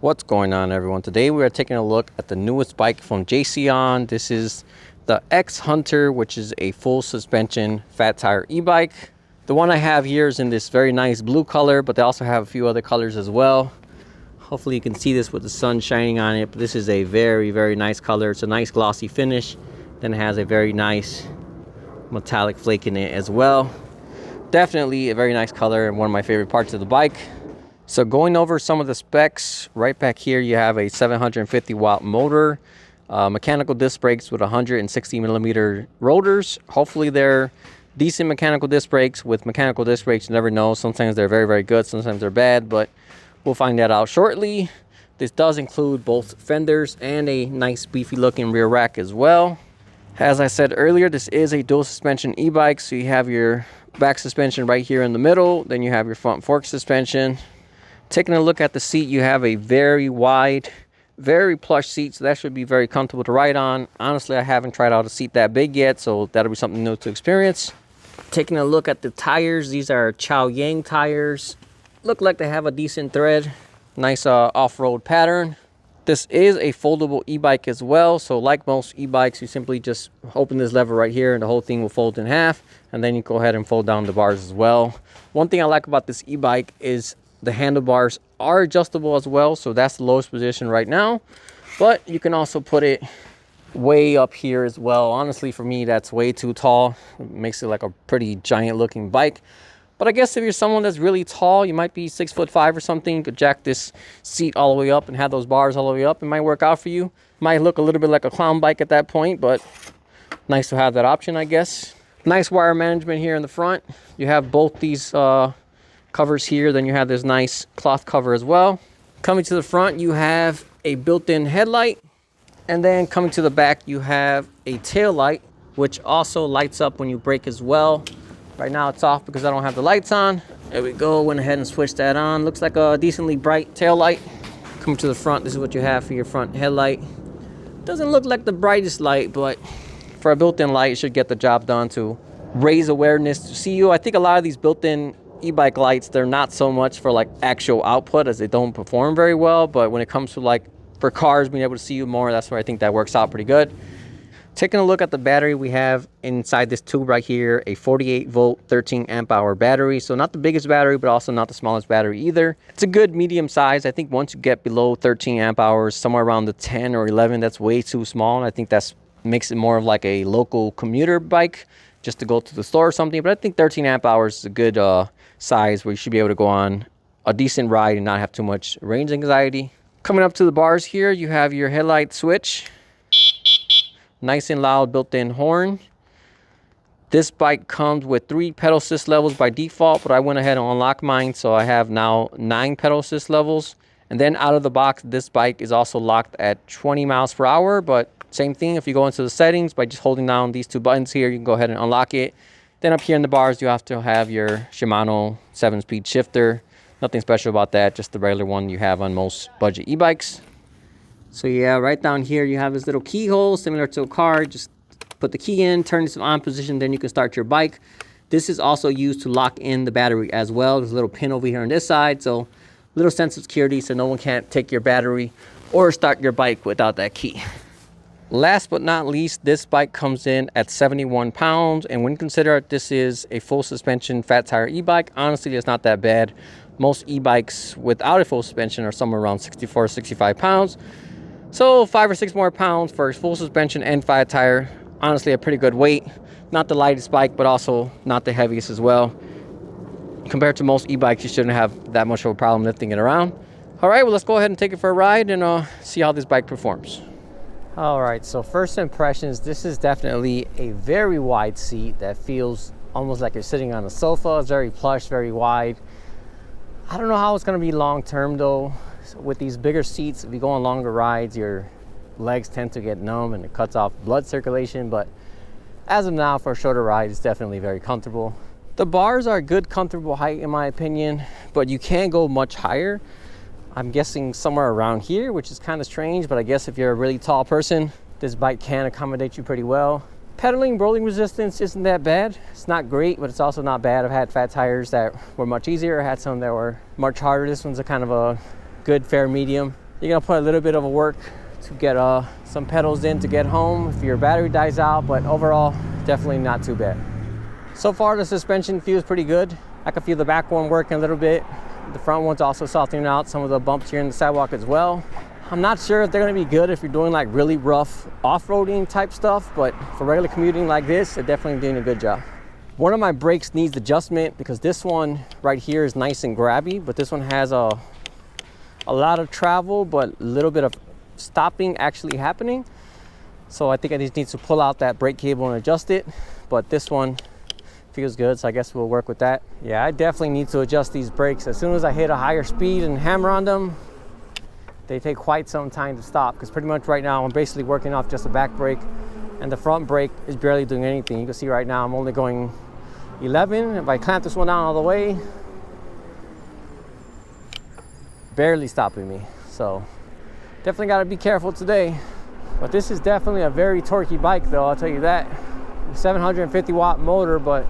What's going on, everyone? Today we are taking a look at the newest bike from Jasion. This is the X-Hunter, which is a full suspension fat tire e-bike. The one I have here is in this very nice blue color, but they also have a few other colors as well. Hopefully you can see this with the sun shining on it, but this is a very nice color. It's a nice glossy finish. Then it has a very nice metallic flake in it as well. Definitely a very nice color and one of my favorite parts of the bike. So going over some of the specs, right back here you have a 750 watt motor, mechanical disc brakes with 160 millimeter rotors. Hopefully they're decent mechanical disc brakes. With mechanical disc brakes, you never know. Sometimes they're very good, sometimes they're bad, but we'll find that out shortly. This does include both fenders and a nice beefy looking rear rack as well. As I said earlier, this is a dual suspension e-bike, so you have your back suspension right here in the middle, then you have your front fork suspension. Taking a look at the seat, you have a very wide, very plush seat, so that should be very comfortable to ride on. Honestly, I haven't tried out a seat that big yet, so that'll be something new to experience. Taking a look at the tires, these are Chow Yang tires. Look like they have a decent tread. Nice off-road pattern. This is a foldable e-bike as well, so like most e-bikes, you simply just open this lever right here and the whole thing will fold in half, and then you go ahead and fold down the bars as well. One thing I like about this e-bike is the handlebars are adjustable as well, so that's the lowest position right now, but you can also put it way up here as well. Honestly, for me, that's way too tall. It makes it like a pretty giant looking bike. But I guess if you're someone that's really tall, you might be 6'5" or something, you could jack this seat all the way up and have those bars all the way up. It might work out for you. Might look a little bit like a clown bike at that point, but nice to have that option, I guess. Nice wire management here in the front. You have both these covers here, then you have this nice cloth cover as well. Coming to the front, you have a built-in headlight, and then coming to the back, you have a tail light, which also lights up when you brake as well. Right now it's off because I don't have the lights on. There we go, went ahead and switched that on. Looks like a decently bright tail light. Coming to the front, this is what you have for your front headlight. Doesn't look like the brightest light, but for a built-in light, it should get the job done to raise awareness to see you. I think a lot of these built-in e-bike lights, they're not so much for like actual output, as they don't perform very well, but when it comes to like for cars being able to see you more, that's where I think that works out pretty good. Taking a look at the battery, we have inside this tube right here a 48 volt 13 amp hour battery, so not the biggest battery but also not the smallest battery either. It's a good medium size. I think once you get below 13 amp hours, somewhere around the 10 or 11, that's way too small, and I think that's makes it more of like a local commuter bike just to go to the store or something. But I think 13 amp hours is a good size where you should be able to go on a decent ride and not have too much range anxiety. Coming up to the bars here, you have your headlight switch. Nice and loud built-in horn. This bike comes with 3 pedal assist levels by default, but I went ahead and unlocked mine, so I have now 9 pedal assist levels. And then out of the box, this bike is also locked at 20 miles per hour, but same thing, if you go into the settings by just holding down these 2 buttons here, you can go ahead and unlock it. Then up here in the bars, you have to have your Shimano 7-speed shifter. Nothing special about that, just the regular one you have on most budget e-bikes. So yeah, right down here, you have this little keyhole similar to a car. Just put the key in, turn this on position, then you can start your bike. This is also used to lock in the battery as well. There's a little pin over here on this side, so little sense of security so no one can't take your battery or start your bike without that key. Last but not least, this bike comes in at 71 pounds, and when considered this is a full suspension fat tire e-bike, honestly it's not that bad. Most e-bikes without a full suspension are somewhere around 64 65 pounds, so 5 or 6 more pounds for full suspension and fat tire. Honestly a pretty good weight. Not the lightest bike, but also not the heaviest as well. Compared to most e-bikes, you shouldn't have that much of a problem lifting it around. All right, well, let's go ahead and take it for a ride and see how this bike performs. All right, so first impressions, this is definitely a very wide seat that feels almost like you're sitting on a sofa. It's very plush, very wide. I don't know how it's gonna be long term though. So with these bigger seats, if you go on longer rides, your legs tend to get numb and it cuts off blood circulation, but as of now, for a shorter ride, it's definitely very comfortable. The bars are a good, comfortable height in my opinion, but you can go much higher. I'm guessing somewhere around here, which is kind of strange, but I guess if you're a really tall person, this bike can accommodate you pretty well. Pedaling, rolling resistance isn't that bad. It's not great, but it's also not bad. I've had fat tires that were much easier. I had some that were much harder. This one's a kind of a good, fair medium. You're gonna put a little bit of a work to get some pedals in to get home if your battery dies out, but overall, definitely not too bad. So far, the suspension feels pretty good. I can feel the back one working a little bit. The front one's also softening out some of the bumps here in the sidewalk as well. I'm not sure if they're gonna be good if you're doing like really rough off-roading type stuff, but for regular commuting like this, they're definitely doing a good job. One of my brakes needs adjustment because this one right here is nice and grabby, but this one has a lot of travel, but a little bit of stopping actually happening. So I think I just need to pull out that brake cable and adjust it, but this one feels good, so I guess we'll work with that. Yeah, I definitely need to adjust these brakes. As soon as I hit a higher speed and hammer on them, they take quite some time to stop, because pretty much right now I'm basically working off just the back brake, and the front brake is barely doing anything. You can see right now I'm only going 11. If I clamp this one down all the way, barely stopping me. So definitely got to be careful today. But this is definitely a very torquey bike though, I'll tell you that. 750 watt motor, but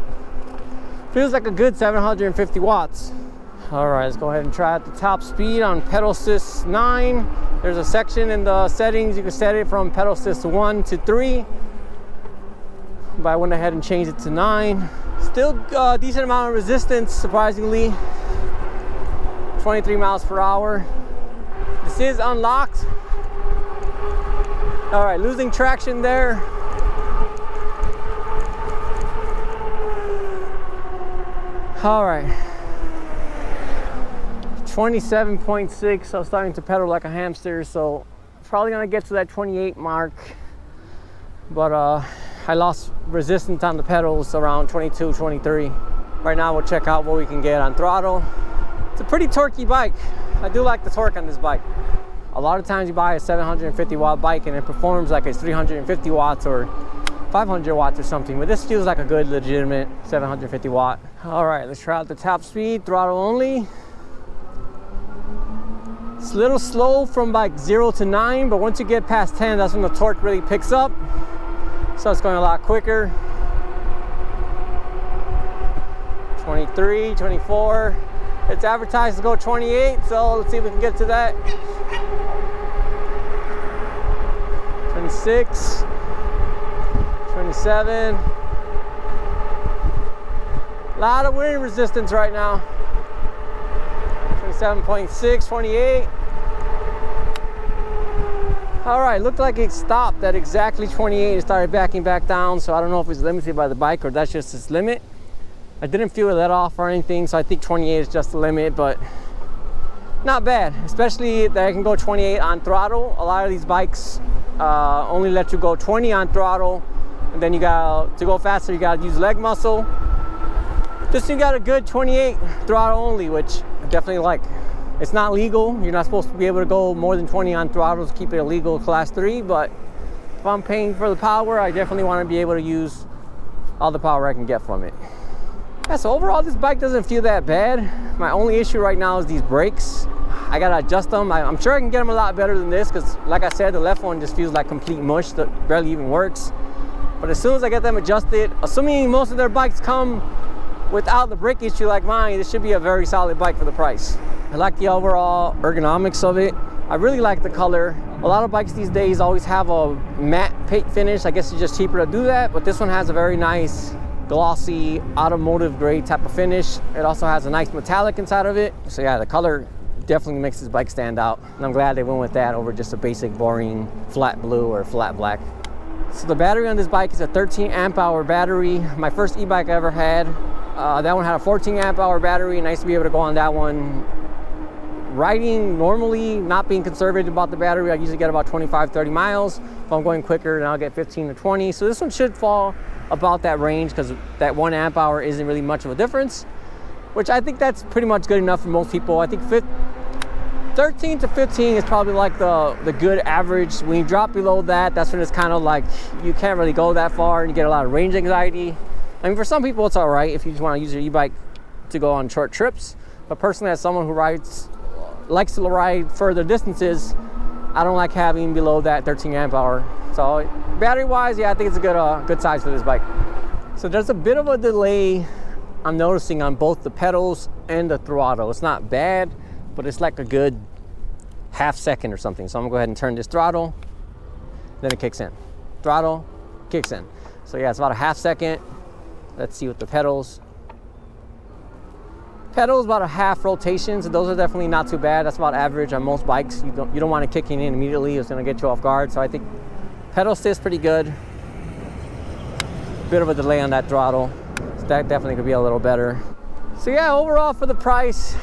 feels like a good 750 watts. All right, let's go ahead and try out the top speed on pedal assist 9. There's a section in the settings, you can set it from pedal assist 1 to 3. But I went ahead and changed it to 9. Still a decent amount of resistance, surprisingly. 23 miles per hour. This is unlocked. All right, losing traction there. All right, 27.6. I was starting to pedal like a hamster, so probably gonna get to that 28 mark. But I lost resistance on the pedals around 22, 23. Right now we'll check out what we can get on throttle. It's a pretty torquey bike. I do like the torque on this bike. A lot of times you buy a 750 watt bike and it performs like it's 350 watts or 500 watts or something, but this feels like a good legitimate 750 watt. All right, let's try out the top speed, throttle only. It's a little slow from like 0 to 9, but once you get past 10, that's when the torque really picks up. So it's going a lot quicker. 23, 24. It's advertised to go 28, so let's see if we can get to that. 26. 27. A lot of wind resistance right now. 27.6, 28. All right, looked like it stopped at exactly 28 and started backing back down. So I don't know if it's limited by the bike or that's just its limit. I didn't feel it let off or anything, so I think 28 is just the limit, but not bad. Especially that I can go 28 on throttle. A lot of these bikes only let you go 20 on throttle. And then you got to go faster, you got to use leg muscle. This thing got a good 28 throttle only, which I definitely like. It's not legal. You're not supposed to be able to go more than 20 on throttle to keep it a legal class 3, but if I'm paying for the power, I definitely want to be able to use all the power I can get from it. Yeah, so overall this bike doesn't feel that bad. My only issue right now is these brakes. I gotta adjust them. I'm sure I can get them a lot better than this, because like I said, the left one just feels like complete mush that barely even works. But as soon as I get them adjusted, assuming most of their bikes come without the brake issue like mine, this should be a very solid bike for the price. I like the overall ergonomics of it. I really like the color. A lot of bikes these days always have a matte paint finish. I guess it's just cheaper to do that, but this one has a very nice glossy automotive grade type of finish. It also has a nice metallic inside of it. So yeah, the color definitely makes this bike stand out. And I'm glad they went with that over just a basic boring flat blue or flat black. So the battery on this bike is a 13 amp hour battery. My first e-bike I ever had, that one had a 14 amp hour battery. Nice to be able to go on that one. Riding normally, not being conservative about the battery, I usually get about 25-30 miles. If I'm going quicker, then I'll get 15 to 20. So this one should fall about that range, because that 1 amp hour isn't really much of a difference, which I think that's pretty much good enough for most people. I think 13 to 15 is probably like the good average. When you drop below that, that's when it's kind of like you can't really go that far and you get a lot of range anxiety. I mean, for some people it's all right if you just want to use your e-bike to go on short trips, but personally, as someone who likes to ride further distances, I don't like having below that 13 amp hour. So battery wise, yeah, I think it's a good size for this bike. So there's a bit of a delay I'm noticing on both the pedals and the throttle. It's not bad, but it's like a good half second or something. So I'm gonna go ahead and turn this throttle, then it kicks in. Throttle, kicks in. So yeah, it's about a half second. Let's see with the pedals. Pedals about a half rotation, so those are definitely not too bad. That's about average on most bikes. You don't want it kicking in immediately. It's gonna get you off guard. So I think pedal assist pretty good. Bit of a delay on that throttle. So that definitely could be a little better. So yeah, overall for the price,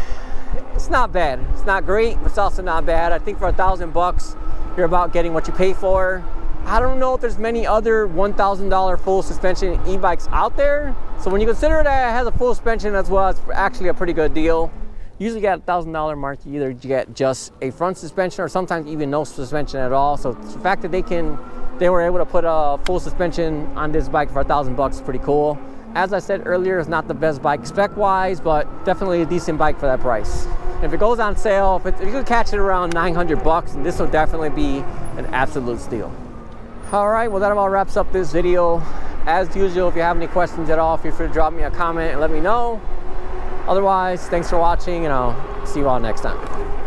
it's not bad. It's not great, but it's also not bad. I think for $1,000, you're about getting what you pay for. I don't know if there's many other $1,000 full suspension e-bikes out there. So when you consider that it has a full suspension as well, it's actually a pretty good deal. Usually at $1,000 mark, you either get just a front suspension or sometimes even no suspension at all. So the fact that they were able to put a full suspension on this bike for $1,000 is pretty cool. As I said earlier, it's not the best bike spec-wise, but definitely a decent bike for that price. If it goes on sale, if you could catch it around $900, then this will definitely be an absolute steal. All right, well, that about wraps up this video. As usual, if you have any questions at all, feel free to drop me a comment and let me know. Otherwise, thanks for watching, and I'll see you all next time.